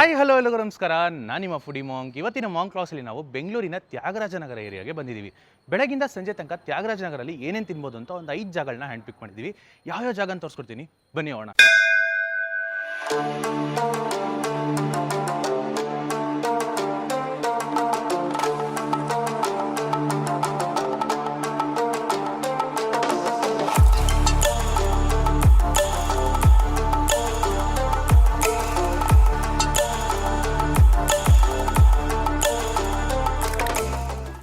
Hi hello ಎಲ್ಲರಿಗೂ ನಮಸ್ಕಾರ. ನಾನು ನಿಮ್ಮ ಫುಡಿ ಮಾಂಕ್. ಇವತ್ತಿನ ಮಾಂಕ್ ಕ್ಲಾಸಲ್ಲಿ ನಾವು ಬೆಂಗಳೂರಿನ ತ್ಯಾಗರಾಜನಗರ ಏರಿಯಾಗೆ ಬಂದಿದ್ದೀವಿ. ಬೆಳಗಿಂದ ಸಂಜೆ ತನಕ ತ್ಯಾಗರಾಜನಗರಲ್ಲಿ ಏನೇನು ತಿನ್ಬೋದು ಅಂತ ಒಂದು 5 ಜಾಗಗಳನ್ನ ಹ್ಯಾಂಡ್ ಪಿಕ್ ಮಾಡಿದ್ದೀವಿ. ಯಾವ್ಯಾವ ಜಾಗ ಅಂತ ತೋರಿಸ್ಕೊಡ್ತೀನಿ, ಬನ್ನಿ ಹೋಗೋಣ.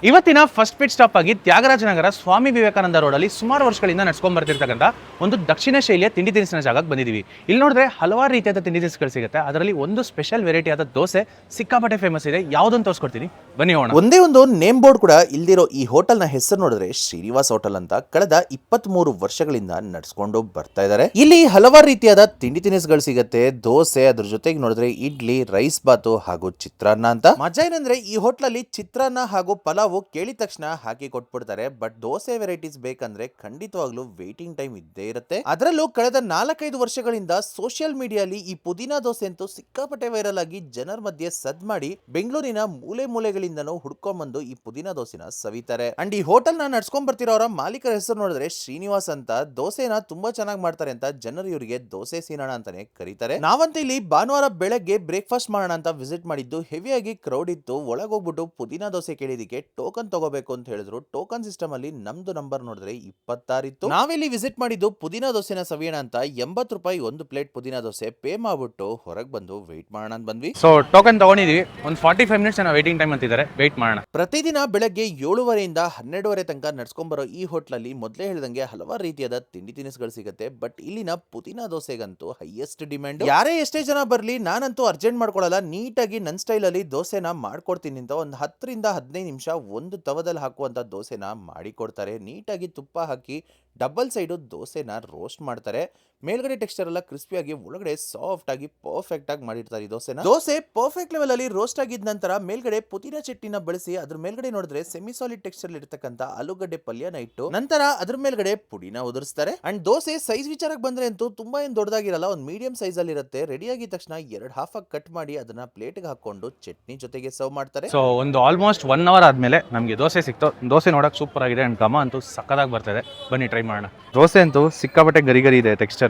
ಇವತ್ತಿನ ಫಸ್ಟ್ ಪಿಟ್ ಸ್ಟಾಪ್ ಆಗಿ ತ್ಯಾಗರಾಜನಗರ ಸ್ವಾಮಿ ವಿವೇಕಾನಂದ ರೋಡಲ್ಲಿ ಸುಮಾರು ವರ್ಷಗಳಿಂದ ನಡ್ಸ್ಕೊಂಡ್ ಬರ್ತಿರ್ತಕ್ಕಂಥ ಒಂದು ದಕ್ಷಿಣ ಶೈಲಿಯ ತಿಂಡಿ ತಿನಿಸಿನ ಜಾಗಕ್ಕೆ ಬಂದಿದ್ದೀವಿ. ಇಲ್ಲಿ ನೋಡಿದ್ರೆ ಹಲವಾರು ರೀತಿಯಾದ ತಿಂಡಿ ತಿನಿಸುಗಳು ಸಿಗುತ್ತೆ. ಅದರಲ್ಲಿ ಒಂದು ಸ್ಪೆಷಲ್ ವೆರೈಟಿ ಆದ ದೋಸೆ ಸಿಕ್ಕಾಪಟ್ಟೆ ಫೇಮಸ್ ಇದೆ. ಯಾವುದನ್ನು ತೋರಿಸ್ಕೊಡ್ತೀನಿ, ಬನ್ನಿ ಹೋಗೋಣ. ಒಂದೇ ಒಂದು ನೇಮ್ ಬೋರ್ಡ್ ಕೂಡ ಇಲ್ದಿರೋ ಈ ಹೋಟೆಲ್ನ ಹೆಸರು ನೋಡಿದ್ರೆ ಶ್ರೀನಿವಾಸ್ ಹೋಟೆಲ್ ಅಂತ ಕಳೆದ 23 ವರ್ಷಗಳಿಂದ ನಡ್ಸ್ಕೊಂಡು ಬರ್ತಾ ಇದ್ದಾರೆ. ಇಲ್ಲಿ ಹಲವಾರು ರೀತಿಯಾದ ತಿಂಡಿ ತಿನಿಸುಗಳು ಸಿಗುತ್ತೆ. ದೋಸೆ, ಅದ್ರ ಜೊತೆಗೆ ನೋಡಿದ್ರೆ ಇಡ್ಲಿ, ರೈಸ್ ಬಾತು ಹಾಗೂ ಚಿತ್ರಾನ್ನ ಅಂತ. ಮಜಾ ಏನಂದ್ರೆ ಈ ಹೋಟ್ಲಲ್ಲಿ ಚಿತ್ರಾನ್ನ ಹಾಗೂ ಪಲಾವ್ ಕೇಳಿದ ತಕ್ಷಣ ಹಾಕಿ ಕೊಟ್ಬಿಡ್ತಾರೆ. ಬಟ್ ದೋಸೆ ವೆರೈಟೀಸ್ ಬೇಕಂದ್ರೆ ಖಂಡಿತವಾಗ್ಲೂ ವೇಟಿಂಗ್ ಟೈಮ್ ಇದ್ದೇ ಇರುತ್ತೆ. ಅದರಲ್ಲೂ ಕಳೆದ 4-5 ವರ್ಷಗಳಿಂದ ಸೋಷಿಯಲ್ ಮೀಡಿಯಾಲಿ ಈ ಪುದೀನಾ ದೋಸೆ ಅಂತೂ ಸಿಕ್ಕಾಪಟ್ಟೆ ವೈರಲ್ ಆಗಿ ಜನರ ಮಧ್ಯೆ ಸದ್ ಮಾಡಿ ಬೆಂಗಳೂರಿನ ಮೂಲೆ ಮೂಲೆಗಳಿಂದನೂ ಹುಡ್ಕೊಂಡ್ಬಂದು ಈ ಪುದೀನಾ ದೋಸೆನ ಸವಿತಾರೆ. ಅಂಡ್ ಈ ಹೋಟೆಲ್ ನ ನಡ್ಸ್ಕೊಂಡ್ ಬರ್ತಿರೋರ ಮಾಲೀಕರ ಹೆಸರು ನೋಡಿದ್ರೆ ಶ್ರೀನಿವಾಸ್ ಅಂತ. ದೋಸೆನ ತುಂಬಾ ಚೆನ್ನಾಗಿ ಮಾಡ್ತಾರೆ ಅಂತ ಜನರು ಇವರಿಗೆ ದೋಸೆ ಸೀನಣ ಅಂತಾನೆ ಕರೀತಾರೆ. ನಾವಂತ ಇಲ್ಲಿ ಭಾನುವಾರ ಬೆಳಗ್ಗೆ ಬ್ರೇಕ್ಫಾಸ್ಟ್ ಮಾಡೋಣ ಅಂತ ವಿಸಿಟ್ ಮಾಡಿದ್ದು. ಹೆವಿಯಾಗಿ ಕ್ರೌಡ್ ಇತ್ತು. ಒಳಗೋಗ್ಬಿಟ್ಟು ಪುದೀನಾ ದೋಸೆ ಕೇಳಿದಕ್ಕೆ ಟೋಕನ್ ತಗೋಬೇಕು ಅಂತ ಹೇಳಿದ್ರು. ಟೋಕನ್ ಸಿಸ್ಟಮ್ ಅಲ್ಲಿ ನಮ್ದು ನಂಬರ್ ನೋಡಿದ್ರೆ 26 ಇತ್ತು. ನಾವಿಲ್ಲಿ ವಿಸಿಟ್ ಮಾಡಿದ್ದು ಪುದೀನಾ ದೋಸೆನ ಸವಿಯೋಣ ಅಂತ. 80 ರೂಪಾಯಿ ಒಂದು ಪ್ಲೇಟ್ ಪುದೀನಾ ದೋಸೆ ಪೇ ಮಾಡ್ಬಿಟ್ಟು ಹೊರಗೆ ಬಂದು ವೇಟ್ ಮಾಡೋಣ ಅಂತ ಬಂದ್ವಿ. ಸೊ ಟೋಕನ್ ತಗೊಂಡಿದೀವಿ. ಒಂದು 45 ಮಿನಿಟ್ಸ್ ವೇಟಿಂಗ್ ಟೈಮ್ ಅಂತಿದ್ದಾರೆ, ವೇಟ್ ಮಾಡೋಣ. ಪ್ರತಿದಿನ ಬೆಳಗ್ಗೆ 7:30 12:00 ತನಕ ನಡ್ಸ್ಕೊಂಡ್ಬರೋ ಈ ಹೋಟ್ಲಲ್ಲಿ ಮೊದಲೇ ಹೇಳಿದಂಗೆ ಹಲವಾರು ರೀತಿಯಾದ ತಿಂಡಿ ತಿನಿಸುಗಳು ಸಿಗುತ್ತೆ. ಬಟ್ ಇಲ್ಲಿನ ಪುದೀನಾ ದೋಸೆಗಂತೂ ಹೈಯೆಸ್ಟ್ ಡಿಮ್ಯಾಂಡ್. ಯಾರೇ ಎಷ್ಟೇ ಜನ ಬರ್ಲಿ ನಾನಂತೂ ಅರ್ಜೆಂಟ್ ಮಾಡ್ಕೊಳ್ಳಲ್ಲ. ನೀಟಾಗಿ ನನ್ನ ಸ್ಟೈಲ್ ಅಲ್ಲಿ ದೋಸೆನ ಮಾಡ್ಕೊಡ್ತೀನಿ ಅಂತ ಒಂದು 10 ರಿಂದ 15 ನಿಮಿಷ ಒಂದು ತವದಲ್ಲಿ ಹಾಕುವಂತ ದೋಸೆನ ಮಾಡಿ ಕೊಡ್ತಾರೆ. ನೀಟಾಗಿ ತುಪ್ಪ ಹಾಕಿ ಡಬಲ್ ಸೈಡು ದೋಸೆನ ರೋಸ್ಟ್ ಮಾಡ್ತಾರೆ. ಮೇಲ್ಗಡೆ ಟೆಕ್ಸ್ಚರ್ ಎಲ್ಲ ಕ್ರಿಸ್ಪಿಯಾಗಿ, ಒಳಗಡೆ ಸಾಫ್ಟ್ ಆಗಿ ಪರ್ಫೆಕ್ಟ್ ಆಗಿ ಮಾಡಿರ್ತಾರೆ ಈ ದೋಸೆನ. ದೋಸೆ ಪರ್ಫೆಕ್ಟ್ ಲೆವೆಲ್ ಅಲ್ಲಿ ರೋಸ್ಟ್ ಆಗಿದ ನಂತರ ಮೇಲ್ಗಡೆ ಪುದೀನಾ ಚಟ್ನಿನ ಬಳಸಿ ಅದ್ರ ಮೇಲ್ಗಡೆ ನೋಡಿದ್ರೆ ಸೆಮಿ ಸಾಲಿಡ್ ಟೆಕ್ಸ್ಚರ್ ಇರತಕ್ಕಂತ ಆಲೂಗಡ್ಡೆ ಪಲ್ಯನ ಇಟ್ಟು ನಂತರ ಅದ್ರ ಮೇಲ್ಗಡೆ ಪುಡಿನ ಉದುರಿಸ್ತಾರೆ. ಅಂಡ್ ದೋಸೆ ಸೈಜ್ ವಿಚಾರಕ್ಕೆ ಬಂದ್ರೆ ಅಂತೂ ತುಂಬಾ ಏನ್ ದೊಡ್ಡದಾಗಿರಲ್ಲ, ಒಂದು ಮೀಡಿಯಂ ಸೈಜ್ ಅಲ್ಲಿ ಇರುತ್ತೆ. ರೆಡಿ ಆಗಿದ ತಕ್ಷಣ 2 ಹಾಫ್ ಆಗಿ ಕಟ್ ಮಾಡಿ ಅದನ್ನ ಪ್ಲೇಟ್ ಗೆ ಹಾಕೊಂಡು ಚಟ್ನಿ ಜೊತೆಗೆ ಸರ್ವ್ ಮಾಡ್ತಾರೆ. ಸೊ ಒಂದು ಆಲ್ಮೋಸ್ಟ್ 1 ಅವರ್ ಆದ್ಮೇಲೆ ನಮಗೆ ದೋಸೆ ಸಿಕ್ತು. ದೋಸೆ ನೋಡಕ್ ಸೂಪರ್ ಆಗಿದೆ ಅಂಡ್ ಘಮ ಅಂತೂ ಸಕ್ಕದಾಗಿ ಬರ್ತಿದೆ. ಬನ್ನಿ ಟ್ರೈ ಮಾಡೋಣ. ದೋಸೆ ಅಂತೂ ಸಿಕ್ಕಾಪಟ್ಟೆ ಗರಿ ಗರಿ ಇದೆ ಟೆಕ್ಸ್ಚರು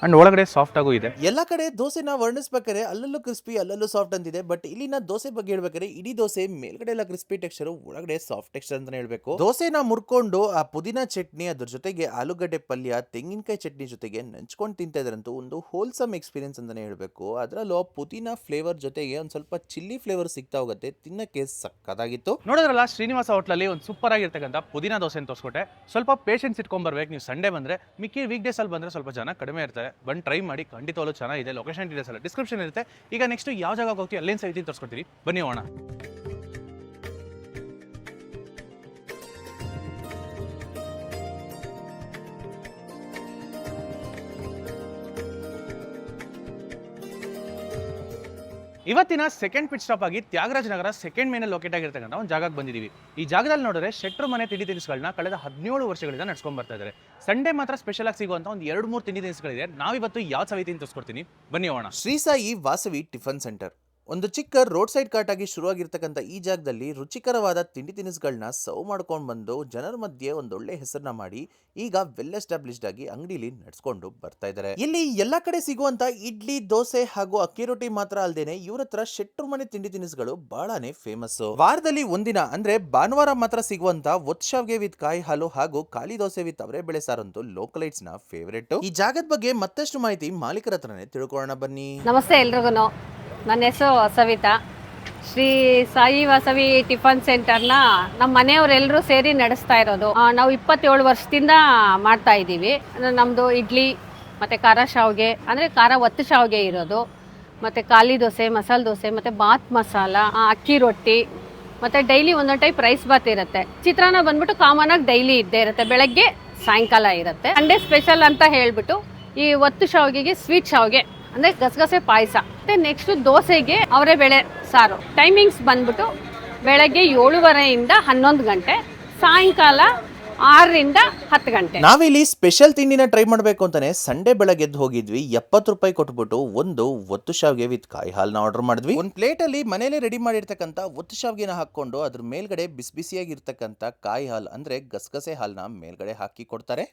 ಅಂಡ್ ಒಳಗಡೆ ಸಾಫ್ಟ್ ಆಗು ಇದೆ. ಎಲ್ಲ ಕಡೆ ದೋಸೆನ ವರ್ಣಿಸ್ಬೇಕಾದ್ರೆ ಅಲ್ಲಲ್ಲೂ ಕ್ರಿಸ್ಪಿ ಅಲ್ಲಲ್ಲೂ ಸಾಫ್ಟ್ ಅಂತಿದೆ. ಬಟ್ ಇಲ್ಲಿನ ದೋಸೆ ಬಗ್ಗೆ ಹೇಳ್ಬೇಕಾದ್ರೆ ಇಡೀ ದೋಸೆ ಮೇಲ್ಗಡೆ ಎಲ್ಲ ಕ್ರಿಸ್ಪಿ ಟೆಕ್ಸ್ಚರ್, ಒಳಗಡೆ ಸಾಫ್ಟ್ ಟೆಕ್ಸ್ಚರ್ ಅಂತಾನೆ ಹೇಳ್ಬೇಕು. ದೋಸೆನ ಮುರ್ಕೊಂಡು ಆ ಪುದೀನಾ ಚಟ್ನಿ, ಅದ್ರ ಜೊತೆಗೆ ಆಲೂಗಡ್ಡೆ ಪಲ್ಯ, ತೆಂಗಿನಕಾಯಿ ಚಟ್ನಿ ಜೊತೆಗೆ ನಂಚ್ಕೊಂಡು ತಿಂತಾ ಇದ್ರಂತೂ ಒಂದು ಹೋಲ್ಸಮ್ ಎಕ್ಸ್ಪೀರಿಯನ್ಸ್ ಅಂತಾನೆ ಹೇಳ್ಬೇಕು. ಅದರಲ್ಲೂ ಪುದೀನಾ ಫ್ಲೇವರ್ ಜೊತೆಗೆ ಒಂದ್ ಸ್ವಲ್ಪ ಚಿಲ್ಲಿ ಫ್ಲೇವರ್ ಸಿಗ್ತಾ ಹೋಗುತ್ತೆ. ತಿನ್ನಕ್ಕೆ ಸಕ್ಕದಾಗಿತ್ತು. ನೋಡಿದ್ರಲ್ಲ, ಶ್ರೀನಿವಾಸ ಹೋಟ್ಲಲ್ಲಿ ಒಂದು ಸೂಪರ್ ಆಗಿರ್ತಕ್ಕಂಥ ಪುದೀನಾ ದೋಸೆ ಅಂತ ತೋರಿಸ್ಕೊಟ್ಟೆ. ಸ್ವಲ್ಪ ಪೇಷನ್ಸ್ ಇಟ್ಕೊಂಡ್ ಬರ್ಬೇಕು ನೀವು. ಸಂಡೇ ಬಂದ್ರೆ, ಮಿಕ್ಕಿ ವೀಕ್ ಡೇಸ್ ಅಲ್ಲಿ ಬಂದ್ರೆ ಸ್ವಲ್ಪ ಜನ ಕಡಿಮೆ ಇರ್ತಾರೆ. ಬಂದು ಟ್ರೈ ಮಾಡಿ, ಖಂಡಿತವಾಗ್ಲೂ ಚೆನ್ನಾಗಿದೆ. ಲೊಕೇಶನ್ ಡೀಟೇಲ್ಸ್ ಎಲ್ಲ ಡಿಸ್ಕ್ರಿಪ್ಷನ್ ಇರುತ್ತೆ. ಈಗ ನೆಕ್ಸ್ಟ್ ಯಾವ ಜಾಗಕ್ಕೆ ಹೋಗ್ತೀವಿ, ಅಲ್ಲೇನು ಸೈತಿ ತೋರಿಸ್ಕೊಡ್ತೀವಿ, ಬನ್ನಿ ಹೋಗೋಣ. ಇವತ್ತಿನ ಸೆಕೆಂಡ್ ಪಿಟ್ ಸ್ಟಾಪ್ ಆಗಿ ತ್ಯಾಗರಾಜನಗರ ಸೆಕೆಂಡ್ ಮೇನಲ್ಲಿ ಲೊಕೇಟ್ ಆಗಿರ್ತಕ್ಕಂಥ ಒಂದು ಜಾಗಕ್ಕೆ ಬಂದಿದ್ದೀವಿ. ಈ ಜಾಗದಲ್ಲಿ ನೋಡಿದ್ರೆ ಶೆಟ್ರು ಮನೆ ತಿಂಡಿ ತಿನಿಸುಗಳನ್ನ ಕಳೆದ 17 ವರ್ಷಗಳಿಂದ ನಡ್ಸ್ಕೊಂಡ್ ಬರ್ತಾ ಇದ್ದಾರೆ. ಸಂಡೇ ಮಾತ್ರ ಸ್ಪೆಷಲ್ ಆಗಿ ಸಿಗುವಂತ ಒಂದು 2-3 ತಿಂಡಿ ತಿನಿಸುಗಳಿದೆ. ನಾವಿವತ್ತು ಯಾವ ಸವಿತಿ ಅಂತ ತೋರಿಸ್ಕೊಡ್ತೀನಿ, ಬನ್ನಿ ಹೋಗೋಣ. ಶ್ರೀ ಸಾಯಿ ವಾಸವಿ ಟಿಫನ್ ಸೆಂಟರ್ ಒಂದು ಚಿಕ್ಕ ರೋಡ್ ಸೈಡ್ ಕಾರ್ಟ್ ಆಗಿ ಶುರುವಾಗಿರ್ತಕ್ಕಂಥ ಈ ಜಾಗದಲ್ಲಿ ರುಚಿಕರವಾದ ತಿಂಡಿ ತಿನಿಸುಗಳನ್ನ ಸರ್ವ್ ಮಾಡ್ಕೊಂಡು ಬಂದು ಜನರ ಮಧ್ಯೆ ಒಂದೊಳ್ಳೆ ಹೆಸರನ್ನ ಮಾಡಿ ಈಗ ವೆಲ್ ಎಸ್ಟಾಬ್ಲಿಷ್ಡ್ ಆಗಿ ಅಂಗಡಿಲಿ ನಡ್ಸ್ಕೊಂಡು ಬರ್ತಾ ಇದ್ದಾರೆ. ಇಲ್ಲಿ ಎಲ್ಲಾ ಕಡೆ ಸಿಗುವಂತ ಇಡ್ಲಿ, ದೋಸೆ ಹಾಗೂ ಅಕ್ಕಿ ರೊಟ್ಟಿ ಮಾತ್ರ ಅಲ್ಲದೇನೆ ಇವ್ರ ಹತ್ರ ಶೆಟ್ರು ಮನೆ ತಿಂಡಿ ತಿನಿಸುಗಳು ಬಹಳನೇ ಫೇಮಸ್. ವಾರದಲ್ಲಿ ಒಂದಿನ ಅಂದ್ರೆ ಭಾನುವಾರ ಮಾತ್ರ ಸಿಗುವಂತ ಒತ್ಶಾವ್ಗೆ ವಿತ್ ಕಾಯಿ ಹಾಲು ಹಾಗೂ ಖಾಲಿ ದೋಸೆ ವಿತ್ ಅವರೇ ಬೆಳೆ ಸಾರಂತೂ ಲೋಕಲೈಟ್ಸ್ ನ ಫೇವರೇಟ್. ಈ ಜಾಗದ ಬಗ್ಗೆ ಮತ್ತಷ್ಟು ಮಾಹಿತಿ ಮಾಲೀಕರ ಹತ್ರನೇ ತಿಳ್ಕೊಳ್ಳೋಣ ಬನ್ನಿ. ನಮಸ್ತೆ ಎಲ್ರಿಗೂ. ನನ್ನ ಹೆಸರು ಸವಿತಾ. ಶ್ರೀ ಸಾಯಿ ವಾಸವಿ ಟಿಫನ್ ಸೆಂಟರ್ನ ನಮ್ಮ ಮನೆಯವರೆಲ್ಲರೂ ಸೇರಿ ನಡೆಸ್ತಾ ಇರೋದು. ನಾವು 27 ವರ್ಷದಿಂದ ಮಾಡ್ತಾ ಇದ್ದೀವಿ. ನಮ್ಮದು ಇಡ್ಲಿ ಮತ್ತು ಖಾರ ಶಾವಿಗೆ ಅಂದರೆ ಖಾರ ಒತ್ತು ಶಾವಿಗೆ ಇರೋದು, ಮತ್ತು ಖಾಲಿ ದೋಸೆ, ಮಸಾಲೆ ದೋಸೆ, ಮತ್ತು ಬಾತ್ ಮಸಾಲ, ಅಕ್ಕಿ ರೊಟ್ಟಿ, ಮತ್ತು ಡೈಲಿ ಒಂದೊಂದು ಟೈಪ್ ರೈಸ್ ಬಾತ್ ಇರುತ್ತೆ. ಚಿತ್ರಾನ್ನ ಬಂದ್ಬಿಟ್ಟು ಕಾಮನ್ ಆಗಿ ಡೈಲಿ ಇದ್ದೇ ಇರುತ್ತೆ, ಬೆಳಗ್ಗೆ ಸಾಯಂಕಾಲ ಇರುತ್ತೆ. ಸಂಡೇ ಸ್ಪೆಷಲ್ ಅಂತ ಹೇಳಿಬಿಟ್ಟು ಈ ಒತ್ತು ಶಾವಿಗೆಗೆ ಸ್ವೀಟ್ ಶಾವಿಗೆ ಅಂದರೆ ಗಸಗಸೆ ಪಾಯಸ. ಮತ್ತು ನೆಕ್ಸ್ಟು ದೋಸೆಗೆ ಅವರೇ ಬೇಳೆ ಸಾರು. ಟೈಮಿಂಗ್ಸ್ ಬಂದ್ಬಿಟ್ಟು ಬೆಳಗ್ಗೆ 7:30 ಇಂದ 11 ಗಂಟೆ, ಸಾಯಂಕಾಲ 6ರಿಂದ 10 ಗಂಟೆ. ನಾವಿಲ್ಲಿ ಸ್ಪೆಷಲ್ ತಿಂಡಿನ ಟ್ರೈ ಮಾಡಬೇಕು ಅಂತಾನೆ ಸಂಡೇ ಬೆಳಗ್ಗೆ ಎದ್ದು ಹೋಗಿದ್ವಿ. 70 ರೂಪಾಯಿ ಕೊಟ್ಬಿಟ್ಟು ಒಂದು ಒತ್ತು ಶಾವಿಗೆ ವಿತ್ ಕಾಯಿ ಹಾಲ್ನ ಆರ್ಡರ್ ಮಾಡಿದ್ವಿ. ಒಂದು ಪ್ಲೇಟ್ ಅಲ್ಲಿ ಮನೇಲೆ ರೆಡಿ ಮಾಡಿರ್ತಕ್ಕಂಥ ಒತ್ತು ಶಾವಿಗೆನ ಹಾಕೊಂಡು ಅದ್ರ ಮೇಲ್ಗಡೆ ಬಿಸಿ ಬಿಸಿಯಾಗಿರ್ತಕ್ಕಂಥ ಕಾಯಿ ಹಾಲ್ ಅಂದ್ರೆ ಗಸಗಸೆ ಹಾಲ್ನ ಮೇಲ್ಗಡೆ ಹಾಕಿ ಕೊಡ್ತಾರೆ.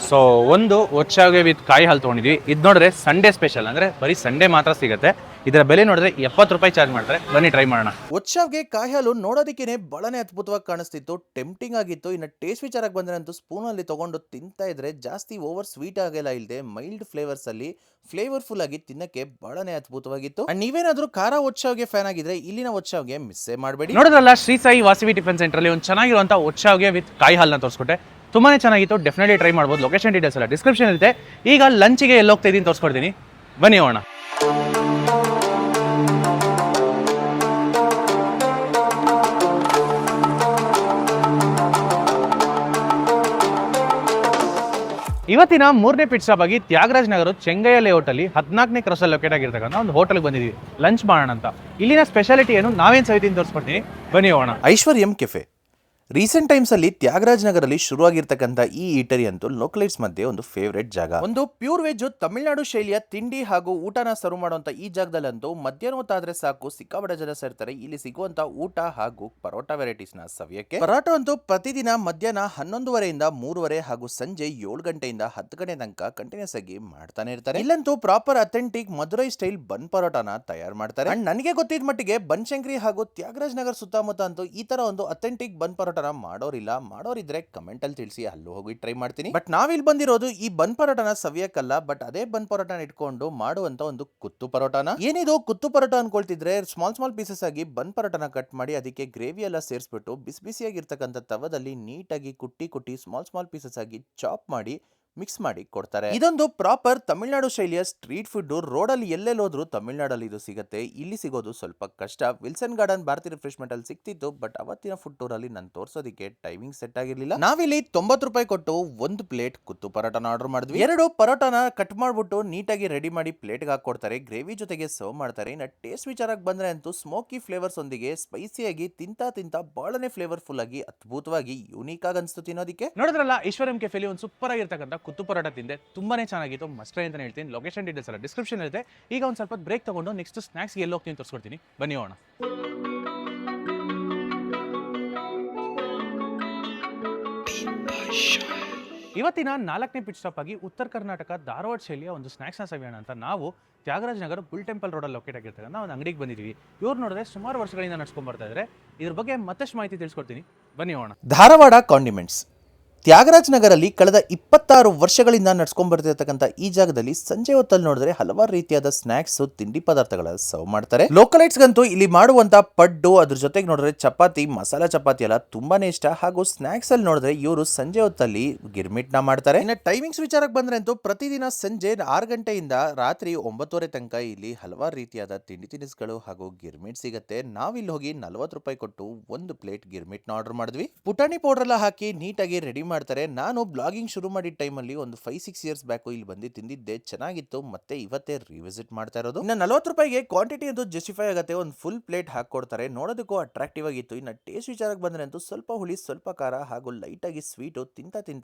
ಸೊ ಒಂದು ಒಚ್ಚಾಗೆ ವಿತ್ ಕಾಯಿ ಹಾಲು ತೊಗೊಂಡಿದ್ವಿ. ಇದು ನೋಡಿದ್ರೆ ಸಂಡೇ ಸ್ಪೆಷಲ್, ಅಂದ್ರೆ ಬರೀ ಸಂಡೇ ಮಾತ್ರ ಸಿಗುತ್ತೆ. ಇದರ ಬೆಲೆ ನೋಡಿದ್ರೆ 70 ರೂಪಾಯಿ ಚಾರ್ಜ್ ಮಾಡ್ತಾರೆ. ಬನ್ನಿ ಟ್ರೈ ಮಾಡೋಣ. ಒಚ್ಚಾವ್ಗೆ ಕಾಯಿ ಹಾಲು ನೋಡೋದಕ್ಕೇನೆ ಬಹಳನೇ ಅದ್ಭುತವಾಗಿ ಕಾಣಿಸ್ತಿತ್ತು, ಟೆಂಪ್ಟಿಂಗ್ ಆಗಿತ್ತು. ಇನ್ನು ಟೇಸ್ಟ್ ವಿಚಾರಕ್ಕೆ ಬಂದ್ರೆ ಅಂತೂ ಸ್ಪೂನ್ ಅಲ್ಲಿ ತಗೊಂಡು ತಿಂತಾ ಇದ್ರೆ ಜಾಸ್ತಿ ಓವರ್ ಸ್ವೀಟ್ ಆಗೆಲ್ಲ ಇಲ್ಲದೆ ಮೈಲ್ಡ್ ಫ್ಲೇವರ್ಸ್ ಅಲ್ಲಿ ಫ್ಲೇವರ್ಫುಲ್ ಆಗಿ ತಿನ್ನಕ್ಕೆ ಬಹಳನೇ ಅದ್ಭುತವಾಗಿತ್ತು. ಅಂಡ್ ನೀವೇನಾದ್ರೂ ಖಾರ ಒಚ್ಚಾವ್ಗೆ ಫ್ಯಾನ್ ಆಗಿದ್ರೆ ಇಲ್ಲಿನ ಒಚ್ಚಾವ್ಗೆ ಮಿಸ್ಸೇ ಮಾಡಬೇಡಿ. ನೋಡಿದ್ರಲ್ಲ, ಶ್ರೀ ಸಾಯಿ ವಾಸವಿ ಟಿಫನ್ ಸೆಂಟರ್ ಅಲ್ಲಿ ಒಂದು ಚೆನ್ನಾಗಿರುವಂತ ಒಚ್ಚಾವ್ಗೆ ವಿತ್ ಕಾಯಿ ಹಾಲ್ನ ತೋರಿಸ್ಕೊಟ್ಟೆ. ತುಂಬಾನೇ ಚೆನ್ನಾಗಿತ್ತು. ಡೆಫಿನೆಟ್ಲಿ ಟ್ರೈ ಮಾಡ್ಬೋದು. ಲೊಕೇಶನ್ ಡೀಟೇಲ್ಸ್ ಎಲ್ಲ ಡಿಸ್ಕ್ರಿಪ್ಷನ್ ಇರುತ್ತೆ. ಈಗ ಲಂಚ್ಗೆ ಎಲ್ಲಿ ಹೋಗ್ತಾ ಇದೀನಿ ತೋರಿಸ್ಕೊಡ್ತೀನಿ, ಬನ್ನಿ ಹೋಗೋಣ. ಇವತ್ತಿನ 3ನೇ ಪಿಟ್ ಸ್ಟಾಪ್ ಆಗಿ ತ್ಯಾಗರಾಜ್ ನಗರ ಚೆಂಗಯ್ಯ ಲೇಔಟ್ ಅಲ್ಲಿ 14ನೇ ಕ್ರಾಸ್ ಅಲ್ಲಿ ಲೊಕೇಟ್ ಆಗಿರ್ತಕ್ಕಂಥ ಒಂದು ಹೋಟೆಲ್ಗೆ ಬಂದಿದ್ದೀವಿ ಲಂಚ್ ಮಾಡೋಣ ಅಂತ. ಇಲ್ಲಿನ ಸ್ಪೆಷಾಲಿಟಿ ಏನು ನಾವೇನು ಸವಿತೀನಿ ತೋರಿಸ್ಕೊಡ್ತೀನಿ, ಬನ್ನಿ ಹೋಗೋಣ. ಐಶ್ವರ್ಯಂ ಕೆಫೆ ರೀಸೆಂಟ್ ಟೈಮ್ಸ್ ಅಲ್ಲಿ ತ್ಯಾಗರಾಜ್ ನಗರಲ್ಲಿ ಶುರುವಾಗಿರ್ತಕ್ಕಂಥ ಈ ಈಟರಿ ಅಂತೂ ಲೋಕಲೈಟ್ಸ್ ಮಧ್ಯೆ ಒಂದು ಫೇವರೇಟ್ ಜಾಗ. ಒಂದು ಪ್ಯೂರ್ ವೆಜ್ ತಮಿಳುನಾಡು ಶೈಲಿಯ ತಿಂಡಿ ಹಾಗೂ ಊಟನ ಸರ್ವ್ ಮಾಡುವಂತ ಈ ಜಾಗದಲ್ಲಂತೂ ಮಧ್ಯಾಹ್ನ ಹೊತ್ತಾದ್ರೆ ಸಾಕು ಸಿಕ್ಕಾಪಟ್ಟೆ ಜನ ಸೇರ್ತಾರೆ. ಇಲ್ಲಿ ಸಿಗುವಂತ ಊಟ ಹಾಗೂ ಪರೋಟಾ ವೆರೈಟೀಸ್ ನ ಸವಿಯಕ್ಕೆ. ಪರೋಟ ಅಂತೂ ಪ್ರತಿದಿನ ಮಧ್ಯಾಹ್ನ 11:30ಯಿಂದ 3:30 ಹಾಗೂ ಸಂಜೆ 7 ಗಂಟೆಯಿಂದ 10 ಗಂಟೆ ತನಕ ಕಂಟಿನ್ಯೂಸ್ ಆಗಿ ಮಾಡ್ತಾನೆ ಇರ್ತಾರೆ. ಇಲ್ಲಂತೂ ಪ್ರಾಪರ್ ಅಥೆಂಟಿಕ್ ಮಧುರೈ ಸ್ಟೈಲ್ ಬನ್ ಪರೋಟಾನ ತಯಾರು ಮಾಡ್ತಾರೆ. ಅಂಡ್ ನನಗೆ ಗೊತ್ತಿದ್ದ ಮಟ್ಟಿಗೆ ಬನಶಂಕರಿ ಹಾಗೂ ತ್ಯಾಗರಾಜ್ ನಗರ್ ಸುತ್ತಮುತ್ತ ಅಂತೂ ಈ ತರ ಒಂದು ಅಥೆಂಟಿಕ್ ಬನ್ ಪರೋಟ ಮಾಡೋರಿಲ್ಲ. ಮಾಡೋರಿದ್ರೆ ಕಮೆಂಟ್ ಅಲ್ಲಿ ತಿಳಿಸಿ, ಅಲ್ಲೂ ಹೋಗಿ ಟ್ರೈ ಮಾಡ್ತೀನಿ. ಬಟ್ ನಾವಿಲ್ಲಿ ಬಂದಿರೋದು ಈ ಬನ್ ಪರೋಟನ ಸವಿಯಕ್ಕಲ್ಲ, ಬಟ್ ಅದೇ ಬನ್ ಪರೋಟನ ಇಟ್ಕೊಂಡು ಮಾಡುವಂತ ಒಂದು ಕುತ್ತು ಪರೋಟನ. ಏನಿದು ಕುತ್ತು ಪರೋಟ ಅನ್ಕೊಳ್ತಿದ್ರೆ ಸ್ಮಾಲ್ ಪೀಸಸ್ ಆಗಿ ಬನ್ ಪರೋಟನ ಕಟ್ ಮಾಡಿ ಅದಕ್ಕೆ ಗ್ರೇವಿ ಎಲ್ಲ ಸೇರಿಸ್ಬಿಟ್ಟು ಬಿಸಿ ಬಿಸಿಯಾಗಿರ್ತಕ್ಕಂಥ ತವದಲ್ಲಿ ನೀಟಾಗಿ ಕುಟ್ಟಿ ಸ್ಮಾಲ್ ಪೀಸಸ್ ಆಗಿ ಚಾಪ್ ಮಾಡಿ ಮಿಕ್ಸ್ ಮಾಡಿ ಕೊಡ್ತಾರೆ. ಇದೊಂದು ಪ್ರಾಪರ್ ತಮಿಳುನಾಡು ಶೈಲಿಯ ಸ್ಟ್ರೀಟ್ ಫುಡ್. ರೋಡ್ ಅಲ್ಲಿ ಎಲ್ಲೆಲ್ಲಿ ಹೋದ್ರು ತಮಿಳುನಾಡಲ್ಲಿ ಇದು ಸಿಗುತ್ತೆ. ಇಲ್ಲಿ ಸಿಗೋದು ಸ್ವಲ್ಪ ಕಷ್ಟ. ವಿಲ್ಸನ್ ಗಾರ್ಡನ್ ಭಾರತಿ ರಿಫ್ರೆಶ್ಮೆಂಟ್ ಅಲ್ಲಿ ಸಿಕ್ತಿತ್ತು, ಬಟ್ ಅವತ್ತಿನ ಫುಡ್ ಟೂರ್ ಅಲ್ಲಿ ನಾನು ತೋರಿಸೋದಕ್ಕೆ ಟೈಮಿಂಗ್ ಸೆಟ್ ಆಗಿರ್ಲಿಲ್ಲ. ನಾವಿಲ್ಲಿ 90 ರೂಪಾಯಿ ಕೊಟ್ಟು ಒಂದು ಪ್ಲೇಟ್ ಕುತ್ತು ಪರೋಟನ ಆರ್ಡರ್ ಮಾಡಿದ್ವಿ. 2 ಪರೋಟನ ಕಟ್ ಮಾಡ್ಬಿಟ್ಟು ನೀಟಾಗಿ ರೆಡಿ ಮಾಡಿ ಪ್ಲೇಟ್ಗೆ ಹಾಕೊಡ್ತಾರೆ. ಗ್ರೇವಿ ಜೊತೆಗೆ ಸರ್ವ್ ಮಾಡ್ತಾರೆ. ಇನ್ನು ಟೇಸ್ಟ್ ವಿಚಾರಕ್ಕೆ ಬಂದ್ರೆ ಅಂತೂ ಸ್ಮೋಕಿ ಫ್ಲೇವರ್ಸ್ ಒಂದಿಗೆ ಸ್ಪೈಸಿಯಾಗಿ ತಿಂತಾ ಬಹಳನೇ ಫ್ಲೇವರ್ಫುಲ್ ಆಗಿ ಅದ್ಭುತವಾಗಿ ಯೂನಿಕ್ ಆಗಿ ಅನಿಸ್ತು ತಿನ್ನೋದಕ್ಕೆ. ನೋಡಿದ್ರಲ್ಲ, ಐಶ್ವರ್ಯಂ ಕೆಫೆಲಿ ಒಂದು ಸೂಪರ್ ಆಗಿರ್ತಕ್ಕಂಥ ಕುತ್ತು ಪರೋಟ ತಿಂದೆ. ತುಂಬಾನೇ ಚೆನ್ನಾಗಿತ್ತು. ಮಸ್ಟ್ ಟ್ರೈ ಅಂತ ಹೇಳ್ತೀನಿ. ಲೊಕೇಶನ್ ಡೀಟೇಲ್ಸ್ ಎಲ್ಲ ಡಿಸ್ಕ್ರಿಪ್ಷನ್ ಇರುತ್ತೆ. ಈಗ ಒಂದು ಸ್ವಲ್ಪ ಬ್ರೇಕ್ ತಗೊಂಡು ನೆಕ್ಸ್ಟ್ ಸ್ನಾಕ್ಸ್ಗೆ ಎಲ್ಲಿ ಹೋಗ್ತೀನಿ ತೋರಿಸ್ಕೊಡ್ತೀನಿ, ಬನ್ನಿ ಹೋಗೋಣ. ಇವತ್ತಿನ 4ನೇ ಪಿಟ್ ಸ್ಟಾಪ್ ಆಗಿ ಉತ್ತರ ಕರ್ನಾಟಕ ಧಾರವಾಡ ಶೈಲಿಯ ಒಂದು ಸ್ನಾಕ್ಸ್ನ ಸವಿಯೋಣ ಅಂತ ನಾವು ತ್ಯಾಗರಾಜ್ ನಗರ ಬುಲ್ ಟೆಂಪಲ್ ರೋಡಲ್ಲಿ ಲೊಕೇಟ್ ಆಗಿರ್ತಕ್ಕಂಥ ಒಂದು ಅಂಗಡಿಗೆ ಬಂದಿದ್ದೀವಿ. ಇವ್ರು ನೋಡಿದ್ರೆ ಸುಮಾರು ವರ್ಷಗಳಿಂದ ನಡ್ಸ್ಕೊಂಡ್ ಬರ್ತಾ ಇದ್ದಾರೆ. ಇದ್ರ ಬಗ್ಗೆ ಮತ್ತಷ್ಟು ಮಾಹಿತಿ ತಿಳಿಸ್ಕೊಡ್ತೀನಿ, ಬನ್ನಿ ಹೋಗೋಣ. ಧಾರವಾಡ ಕಾಂಡಿಮೆಂಟ್ಸ್ ತ್ಯಾಗರಾಜ್ ನಗರಲ್ಲಿ ಕಳೆದ 26 ವರ್ಷಗಳಿಂದ ನಡ್ಸ್ಕೊಂಡ್ ಬರ್ತಿರ್ತಕ್ಕಂಥ ಈ ಜಾಗದಲ್ಲಿ ಸಂಜೆ ಹೊತ್ತಲ್ಲಿ ನೋಡಿದ್ರೆ ಹಲವಾರು ರೀತಿಯಾದ ಸ್ನಾಕ್ಸ್ ತಿಂಡಿ ಪದಾರ್ಥಗಳ ಸರ್ವ್ ಮಾಡ್ತಾರೆ. ಲೋಕಲೈಟ್ಸ್ ಗಂತೂ ಇಲ್ಲಿ ಮಾಡುವಂತ ಪಡ್ಡು, ಅದ್ರ ಜೊತೆಗೆ ನೋಡಿದ್ರೆ ಚಪಾತಿ, ಮಸಾಲಾ ಚಪಾತಿ ಎಲ್ಲ ತುಂಬಾನೇ ಇಷ್ಟ. ಹಾಗೂ ಸ್ನಾಕ್ಸ್ ಅಲ್ಲಿ ನೋಡಿದ್ರೆ ಇವರು ಸಂಜೆ ಹೊತ್ತಲ್ಲಿ ಗಿರ್ಮಿಟ್ ನ ಮಾಡ್ತಾರೆ. ಇನ್ನು ಟೈಮಿಂಗ್ಸ್ ವಿಚಾರಕ್ಕೆ ಬಂದ್ರೆ ಅಂತೂ ಪ್ರತಿದಿನ ಸಂಜೆ 6 ಗಂಟೆಯಿಂದ ರಾತ್ರಿ 9:30 ತನಕ ಇಲ್ಲಿ ಹಲವಾರು ರೀತಿಯಾದ ತಿಂಡಿ ತಿನಿಸುಗಳು ಹಾಗೂ ಗಿರ್ಮಿಟ್ ಸಿಗುತ್ತೆ. ನಾವಿಲ್ಲಿ ಹೋಗಿ 40 ರೂಪಾಯಿ ಕೊಟ್ಟು ಒಂದು ಪ್ಲೇಟ್ ಗಿರ್ಮಿಟ್ ನ ಆರ್ಡರ್ ಮಾಡಿದ್ವಿ. ಪುಟಾಣಿ ಪೌಡರ್ ಎಲ್ಲ ಹಾಕಿ ನೀಟಾಗಿ ರೆಡಿ ಮಾಡ್ತಾರೆ. ನಾನು ಬ್ಲಾಗಿಂಗ್ ಶುರು ಮಾಡಿದ ಟೈಮಲ್ಲಿ ಒಂದು 5-6 ಇಯರ್ಸ್ ಬ್ಯಾಕ್ ಇಲ್ಲಿ ಬಂದು ತಿಂದಿದ್ದೆ, ಚೆನ್ನಾಗಿತ್ತು. ಮತ್ತೆ ಇವತ್ತೇ ರಿವಿಸಿಟ್ ಮಾಡ್ತಾ ಇರೋದು. ಇನ್ನು 40 ರೂಪಾಯಿಗೆ ಕ್ವಾಂಟಿಟಿ ಅಂತೂ ಜಸ್ಟಿಫೈ ಆಗುತ್ತೆ. ಒಂದು ಫುಲ್ ಪ್ಲೇಟ್ ಹಾಕೊಡ್ತಾರೆ. ನೋಡೋದಕ್ಕೂ ಅಟ್ರಾಕ್ಟಿವ್ ಆಗಿತ್ತು. ಇನ್ನು ಟೇಸ್ಟ್ ವಿಚಾರಕ್ಕೆ ಬಂದ್ರೆ ಅಂತೂ ಸ್ವಲ್ಪ ಹುಳಿ, ಸ್ವಲ್ಪ ಖಾರ ಹಾಗೂ ಲೈಟ್ ಆಗಿ ಸ್ವೀಟು ತಿಂತ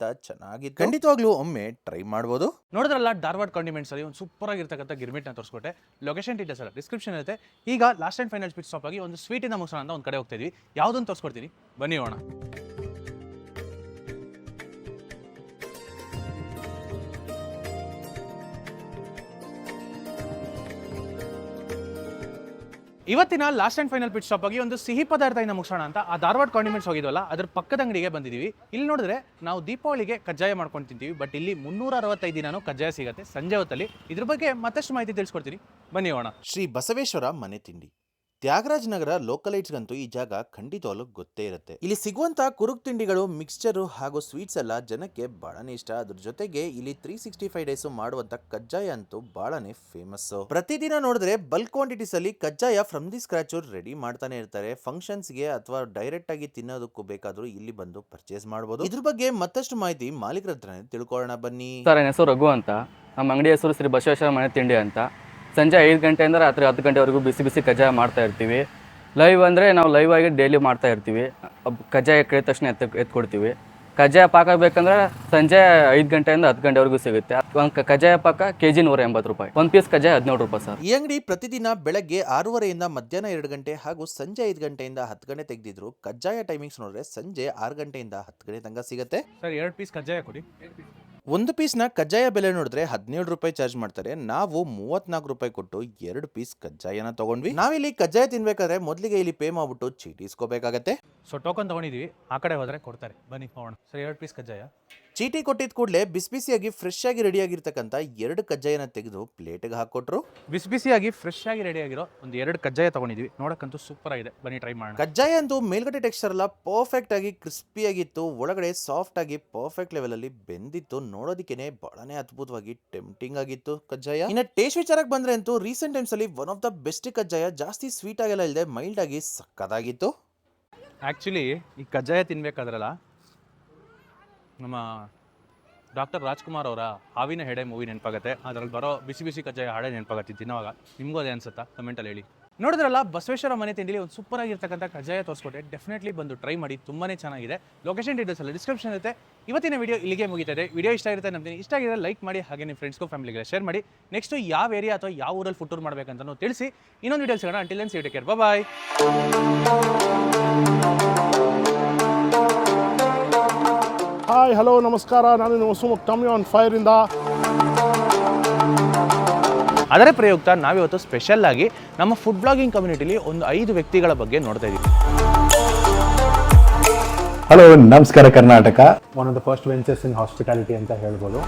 ಚೆನ್ನಾಗಿತ್ತು. ಖಂಡಿತವಾಗ್ಲೂ ಒಮ್ಮೆ ಟ್ರೈ ಮಾಡಬಹುದು. ನೋಡಿದ್ರಲ್ಲ, ಧಾರವಾಡ ಕಾಂಡಿಮೆಂಟ್ಸ್ ಅಲ್ಲಿ ಒಂದು ಸೂಪರ್ ಆಗಿರ್ತಕ್ಕಂಥ ಗಿರ್ಮಿಟ್ ನ ತೋರಿಸ್ಕೊಟ್ಟೆ. ಲೊಕೇಶನ್ ಡೀಟೇಲ್ಸ್ ಎಲ್ಲ ಡಿಸ್ಕ್ರಿಪ್ಷನ್ ಇರುತ್ತೆ. ಈಗ last and final pit stop ಆಗಿ ಒಂದು ಸ್ವೀಟ್ ಇಂದ ಮುಗಿಸೋಣ ಅಂತ ಒಂದು ಕಡೆ ಹೋಗ್ತಾ ಇದೀವಿ. ಯಾವುದನ್ನು ತೋರಿಸ್ಕೊಡ್ತೀನಿ, ಬನ್ನಿ ಹೋಗೋಣ. ಇವತ್ತಿನ last and final pit stop ಆಗಿ ಒಂದು ಸಿಹಿ ಪದಾರ್ಥದಿಂದ ಮುಗಿಸೋಣ ಅಂತ ಆ ಧಾರವಾಡ ಕಾಂಡಿಮೆಂಟ್ಸ್ ಹೋಗಿದ್ವಲ್ಲ, ಅದ್ರ ಪಕ್ಕದ ಅಂಗಡಿಗೆ ಬಂದಿದ್ದೀವಿ. ಇಲ್ಲಿ ನೋಡಿದ್ರೆ ನಾವು ದೀಪಾವಳಿಗೆ ಕಜ್ಜಾಯ ಮಾಡ್ಕೊಂಡು ತಿಂತೀವಿ, ಬಟ್ ಇಲ್ಲಿ 365 ದಿನಾನೂ ಕಜ್ಜಾಯ ಸಿಗುತ್ತೆ ಸಂಜೆ ಹೊತ್ತಲ್ಲಿ. ಇದ್ರ ಬಗ್ಗೆ ಮತ್ತಷ್ಟು ಮಾಹಿತಿ ತಿಳಿಸ್ಕೊಡ್ತೀನಿ, ಬನ್ನಿ ಹೋಗೋಣ. ಶ್ರೀ ಬಸವೇಶ್ವರ ಮನೆ ತಿಂಡಿ ತ್ಯಾಗರಾಜ್ ನಗರ ಲೋಕಲೈಟ್ಸ್ಗಂತೂ ಈ ಜಾಗ ಖಂಡಿತವಾಗ್ಲೂ ಗೊತ್ತೇ ಇರುತ್ತೆ. ಇಲ್ಲಿ ಸಿಗುವಂತ ಕುರುಕ್ ತಿಂಡಿಗಳು, ಮಿಕ್ಸ್ಚರು ಹಾಗೂ ಸ್ವೀಟ್ಸ್ ಎಲ್ಲ ಜನಕ್ಕೆ ಬಹಳನೇ ಇಷ್ಟ. ಅದ್ರ ಜೊತೆಗೆ ಇಲ್ಲಿ 365 ಡೇಸ್ ಮಾಡುವಂತ ಕಜ್ಜಾಯ ಅಂತೂ ಬಹಳನೇ ಫೇಮಸ್. ಪ್ರತಿದಿನ ನೋಡಿದ್ರೆ ಬಲ್ಕ್ ಕ್ವಾಂಟಿಟೀಸ್ ಅಲ್ಲಿ ಕಜ್ಜಾಯ ಫ್ರಮ್ ದಿ ಸ್ಕ್ರಾಚ್ ರೆಡಿ ಮಾಡ್ತಾನೆ ಇರ್ತಾರೆ. ಫಂಕ್ಷನ್ಸ್ಗೆ ಅಥವಾ ಡೈರೆಕ್ಟ್ ಆಗಿ ತಿನ್ನೋದಕ್ಕೂ ಬೇಕಾದ್ರೂ ಇಲ್ಲಿ ಬಂದು ಪರ್ಚೇಸ್ ಮಾಡಬಹುದು. ಇದ್ರ ಬಗ್ಗೆ ಮತ್ತಷ್ಟು ಮಾಹಿತಿ ಮಾಲೀಕರ ಹತ್ರ ತಿಳ್ಕೊಳ್ಳೋಣ ಬನ್ನಿ. ಸರ್, ನನ್ನ ಹೆಸರು ರಘು ಅಂತ. ನಮ್ಮ ಅಂಗಡಿ ಹೆಸರು ಶ್ರೀ ಬಸವೇಶ್ವರ ಮನೆ ತಿಂಡಿ ಅಂತ. ಸಂಜೆ 5 ಗಂಟೆಯಿಂದ ರಾತ್ರಿ 10 ಗಂಟೆವರೆಗೂ ಬಿಸಿ ಕಜ್ಜಾಯ ಮಾಡ್ತಾ ಇರ್ತೀವಿ. ಲೈವ್ ಅಂದರೆ ನಾವು ಲೈವ್ ಆಗಿ ಡೈಲಿ ಮಾಡ್ತಾ ಇರ್ತೀವಿ. ಕಜ್ಜಾಯ ಕೇಳಿದ ತಕ್ಷಣ ಎತ್ಕೊಡ್ತೀವಿ. ಕಜ್ಜಾಯ ಪಾಕ ಬೇಕಂದ್ರೆ ಸಂಜೆ 5 ಗಂಟೆಯಿಂದ 10 ಗಂಟೆವರೆಗೂ ಸಿಗುತ್ತೆ. ಒಂದು ಕಜ್ಜಾಯ ಪಾಕ ಕೆಜಿ 180 ರೂಪಾಯಿ, ಒಂದು ಪೀಸ್ ಕಜ್ಜಾಯ 17 ರೂಪಾಯಿ ಸರ್. ಈ ಅಂಗಡಿ ಪ್ರತಿದಿನ ಬೆಳಗ್ಗೆ 6:30ಯಿಂದ ಮಧ್ಯಾಹ್ನ 2 ಗಂಟೆ ಹಾಗೂ ಸಂಜೆ 5 ಗಂಟೆಯಿಂದ 10 ಗಂಟೆ ತೆಗೆದಿದ್ರು ಕಜ್ಜಾಯ ಟೈಮಿಂಗ್ಸ್ ನೋಡಿದ್ರೆ ಸಂಜೆ 6 ಗಂಟೆಯಿಂದ 10 ಗಂಟೆ ತನಕ ಸಿಗುತ್ತೆ. ಸರ್ 2 ಪೀಸ್ ಕಜ್ಜಾಯ ಕೊಡಿ. ಒಂದು ಪೀಸ್ನ ಕಜ್ಜಾಯ ಬೆಲೆ ನೋಡಿದ್ರೆ 17 ರೂಪಾಯಿ ಚಾರ್ಜ್ ಮಾಡ್ತಾರೆ. ನಾವು 34 ರೂಪಾಯಿ ಕೊಟ್ಟು 2 ಪೀಸ್ ಕಜ್ಜಾಯನ ತಗೊಂಡ್ವಿ. ನಾವಿಲ್ಲಿ ಕಜ್ಜಾಯ ತಿನ್ಬೇಕಾದ್ರೆ ಮೊದಲಿಗೆ ಇಲ್ಲಿ ಪೇ ಮಾಡ್ಬಿಟ್ಟು ಚೀಟಿ ಇಸ್ಕೋಬೇಕಾಗತ್ತೆ. ಸೊ ಟೋಕನ್ ತಗೊಂಡಿದ್ವಿ, ಆ ಕಡೆ ಹೋದ್ರೆ ಕೊಡ್ತಾರೆ, ಬನ್ನಿ ಹೋಗೋಣ. ಸರ್ 2 ಪೀಸ್ ಕಜ್ಜಾಯ. ಚೀಟಿ ಕೊಟ್ಟಿದ ಕೂಡಲೇ ಬಿಸಿ ಬಿಸಿಯಾಗಿ ಫ್ರೆಶ್ ಆಗಿ ರೆಡಿ ಆಗಿರ್ತಕ್ಕಂಥ 2 ಕಜ್ಜಾಯನ ತೆಗೆದು ಪ್ಲೇಟ್ಗೆ ಹಾಕೊಟ್ರು. ಬಿಸಿ ಬಿಸಿಯಾಗಿ ಫ್ರೆಶ್ ಆಗಿ ರೆಡಿ ಆಗಿರೋ ಒಂದು 2 ಕಜ್ಜಾಯ ತಗೊಂಡಿದ್ವಿ. ನೋಡಕ್ಕಂತೂ ಸೂಪರ್ ಆಗಿದೆ, ಬನ್ನಿ ಟ್ರೈ ಮಾಡೋಣ. ಕಜ್ಜಾಯ ಅಂತೂ ಮೇಲ್ಗಡೆ ಟೆಕ್ಸ್ಚರ್ ಎಲ್ಲ ಪರ್ಫೆಕ್ಟ್ ಆಗಿ ಕ್ರಿಸ್ಪಿ ಆಗಿತ್ತು, ಒಳಗಡೆ ಸಾಫ್ಟ್ ಆಗಿ ಪರ್ಫೆಕ್ಟ್ ಲೆವೆಲ್ ಅಲ್ಲಿ ಬೆಂದಿತ್ತು. ನೋಡೋದಕ್ಕೇನೆ ಬಹಳನೇ ಅದ್ಭುತವಾಗಿ ಟೆಂಪ್ಟಿಂಗ್ ಆಗಿತ್ತು ಕಜ್ಜಾಯ. ಇನ್ನು ಟೇಸ್ಟ್ ವಿಚಾರಕ್ಕೆ ಬಂದ್ರೆ ಅಂತೂ ರೀಸೆಂಟ್ ಟೈಮ್ಸ್ ಅಲ್ಲಿ ಒನ್ ಆಫ್ ದ ಬೆಸ್ಟ್ ಕಜ್ಜಾಯ. ಜಾಸ್ತಿ ಸ್ವೀಟ್ ಆಗಿಲ್ಲ ಇಲ್ಲದೆ ಮೈಲ್ಡ್ ಆಗಿ ಸಕ್ಕದಾಗಿತ್ತು. ಆ್ಯಕ್ಚುಲಿ ಈ ಕಜ್ಜಾಯ ತಿನ್ಬೇಕಾದ್ರಲ್ಲ ನಮ್ಮ ಡಾಕ್ಟರ್ ರಾಜ್ಕುಮಾರ್ ಅವರ ಹಾವಿನ ಹೆಡೆ ಮೂವಿ ನೆನಪಾಗುತ್ತೆ. ಅದರಲ್ಲಿ ಬರೋ ಬಿಸಿ ಬಿಸಿ ಕಜ್ಜಾಯ ಹಾಡೆ ನೆನಪಾಗತ್ತೆ ತಿನ್ನೋವಾಗ. ನಿಮಗೂ ಅದೇ ಅನ್ಸುತ್ತಾ? ಕಮೆಂಟಲ್ಲಿ ಹೇಳಿ. ನೋಡಿದ್ರಲ್ಲ, ಬಸವೇಶ್ವರ ಮನೆ ತಿಂಡಿಲಿ ಒಂದು ಸೂಪರ್ ಆಗಿರ್ತಕ್ಕಂಥ ಕಜ್ಜಾಯ ತೋರಿಸ್ಕೊಟ್ಟೆ. ಡೆಫಿನೆಟ್ಲಿ ಬಂದು ಟ್ರೈ ಮಾಡಿ, ತುಂಬಾ ಚೆನ್ನಾಗಿದೆ. ಲೊಕೇಶನ್ ಡೀಟೇಲ್ಸ್ ಎಲ್ಲ ಡಿಸ್ಕ್ರಿಪ್ಷನ್ ಇರುತ್ತೆ. ಇವತ್ತಿನ ವಿಡಿಯೋ ಇಲ್ಲಿಗೆ ಮುಗಿತದೆ. ವಿಡಿಯೋ ಇಷ್ಟ ಇರುತ್ತೆ ನಮ್ಗೆ, ಇಷ್ಟ ಆಗಿದ್ರೆ ಲೈಕ್ ಮಾಡಿ, ಹಾಗೆ ನಿಮ್ಮ ಫ್ರೆಂಡ್ಸ್ಗೂ ಫ್ಯಾಮಿಲಿಗೆ ಶೇರ್ ಮಾಡಿ. ನೆಕ್ಸ್ಟ್ ಯಾವ ಏರಿಯಾ ಅಥವಾ ಯಾವ ಊರಲ್ಲಿ ಫುಡ್ ಟೂರ್ ಮಾಡಬೇಕಂತನೂ ತಿಳಿಸಿ. ಇನ್ನೊಂದು ವಿಡಿಯೋ ಸಿಗೋಣ. Until then see you, take care, bye. Hi, hello, ನಮಸ್ಕಾರ. ನಾನು ನಿಮ್ಮ ಟಮ್ಮಿ ಆನ್ ಫೈರ್ ಇಂದ. ಅದರ ಪ್ರಯುಕ್ತ ನಾವಿವತ್ತು ಸ್ಪೆಷಲ್ ಆಗಿ ನಮ್ಮ ಫುಡ್ ಬ್ಲಾಗಿಂಗ್ ಕಮ್ಯುನಿಟಿಲಿ ಒಂದು 5 ವ್ಯಕ್ತಿಗಳ ಬಗ್ಗೆ ನೋಡ್ತಾ ಇದ್ದೀವಿ. ಹಲೋ, ನಮಸ್ಕಾರ Karnataka. One of the first ventures in hospitality ಅಂತ ಹೇಳ್ಬೋದು.